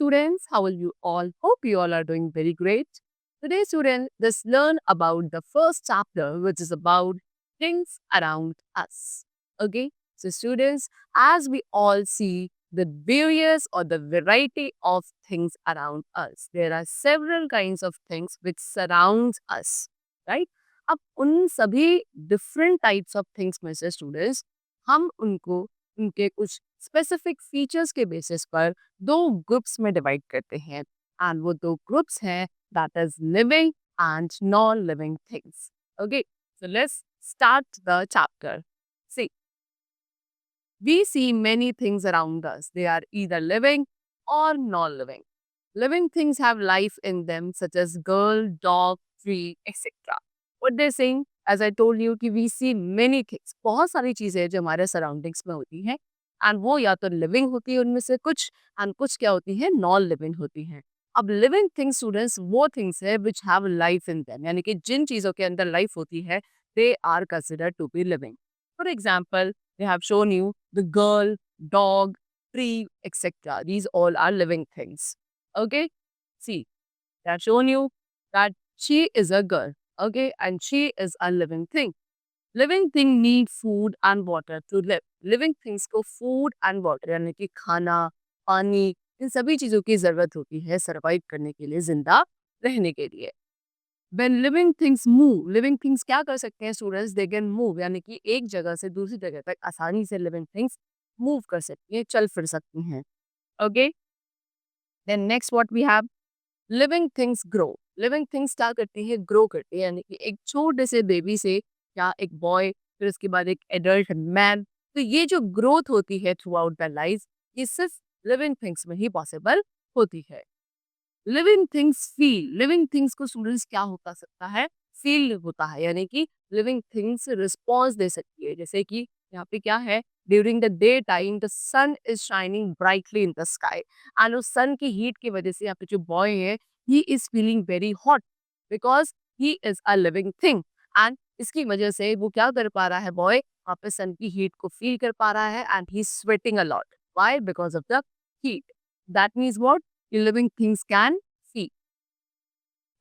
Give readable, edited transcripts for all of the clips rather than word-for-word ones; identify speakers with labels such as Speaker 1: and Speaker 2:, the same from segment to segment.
Speaker 1: students. How are you all? Hope you all are doing very great. Today, students, let's learn about the first chapter, which is about things around us. Okay, so students, as we all see the various or the variety of things around us, there are several kinds of things which surrounds us, right? अब उन सभी different types of things में से students हम उनको उनके कुछ specific features के बेसिस पर दो ग्रुप्स में डिवाइड करते हैं एंड वो दो ग्रुप्स हैं that is living and non living things okay so let's start the chapter see we see many things around us. They are either living or non-living. Living things have life in them, such as girl, dog, tree, etc. What they're saying, as I told you, कि we see many things. बहुत सारी चीजें जो हमारे surroundings में होती हैं and वो या तो लिविंग होती है उनमें से कुछ एंड कुछ क्या होती है नॉन लिविंग होती हैं. अब लिविंग थिंग्स स्टूडेंट्स वो थिंग्स है which have life in them यानी कि जिन चीजों के अंदर लाइफ होती है they are considered to be living. For example they have shown you the girl, dog, tree, etc. These all are living things. Okay? See, they have shown you that she is a girl. Okay? And she is a living thing. Living thing need food and water to live. Living things को food and water यानी कि खाना, पानी इन सभी चीज़ों की ज़रूरत होती है सर्वाइव करने के लिए, जिंदा रहने के लिए. When living things move, living things क्या कर सकते हैं स्टूडेंट्स दे कैन मूव यानी कि एक जगह से दूसरी जगह तक आसानी से लिविंग थिंग्स मूव कर सकती हैं चल फिर सकती हैं okay then next what we have living things grow living things क्या करती है ग्रो करती है यानी कि एक छोटे से बेबी से या एक बॉय फिर उसके बाद एक एडल्ट मैन तो ये जो ग्रोथ होती है थ्रू आउट द लाइफ ये सिर्फ लिविंग थिंग्स में ही पॉसिबल होती है. Living things feel living things को स्टूडेंट्स क्या होता सकता है फील होता है यानी कि लिविंग थिंग्स रिस्पॉन्स दे सकती है जैसे कि यहाँ पे क्या है during the day time the sun is shining brightly in the sky and उस सन की हीट की वजह से यहाँ पे जो बॉय है he is feeling very hot because he is a living thing and इसकी वजह से वो क्या कर पा रहा है बॉय वहाँ पे सन की हीट को फील कर पा रहा है and he sweating a lot why because of the heat that means what living things can feel.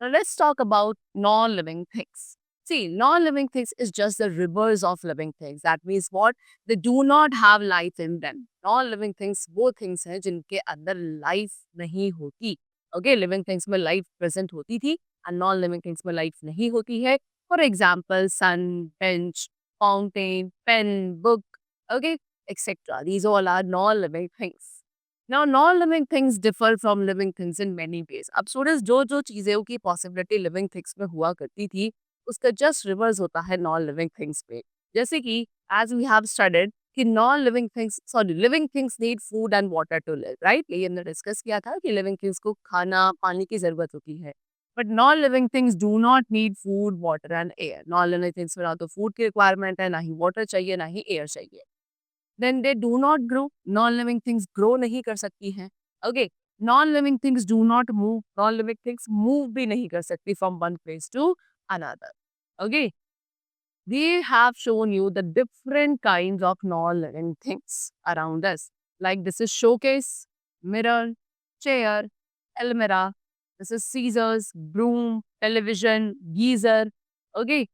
Speaker 1: Now let's talk about non-living things. See, non-living things is just the reverse of living things. That means what? They do not have life in them. Non-living things वो things हैं जिनके अंदर life नहीं होती. Okay, living things में life present होती थी and non-living things में life नहीं होती है. For example, sun, bench, fountain, pen, book, okay, etc. These all are non-living things. Now, non-living things differ from living things in many ways. अब students जो जो चीज़ों की पॉसिबिलिटी लिविंग थिंग्स में हुआ करती थी उसका जस्ट रिवर्स होता है नॉन लिविंग थिंग्स पे जैसे कि एज वी हैव स्टडीड कि non living things sorry living things need food and water to live right ये हमने डिस्कस किया था कि लिविंग थिंग्स को खाना पानी की ज़रूरत होती है but non living things do not need food water and air non living things में ना तो फूड की रिक्वायरमेंट है ना ही वाटर चाहिए ना ही एयर चाहिए then they do not grow. Non-living things grow नहीं कर सकती हैं. Okay. Non-living things do not move. Non-living things move भी नहीं कर सकती from one place to another. Okay. We have shown you the different kinds of non-living things around us. Like this is showcase, mirror, chair, almirah. This is scissors, broom, television, geyser. Okay.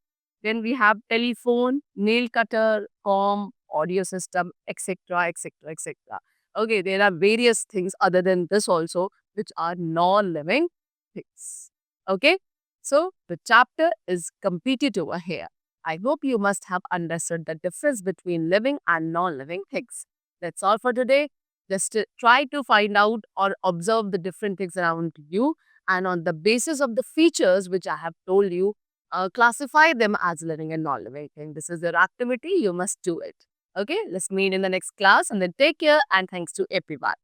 Speaker 1: Then we have telephone, nail cutter, comb, audio system, etc., etc., etc. Okay, there are various things other than this also, which are non-living things. Okay, so the chapter is completed over here. I hope you must have understood the difference between living and non-living things. That's all for today. Just try to find out or observe the different things around you, and on the basis of the features which I have told you, classify them as living and non-living thing. This is your activity. You must do it. Okay, let's meet in the next class and then take care and thanks to everyone.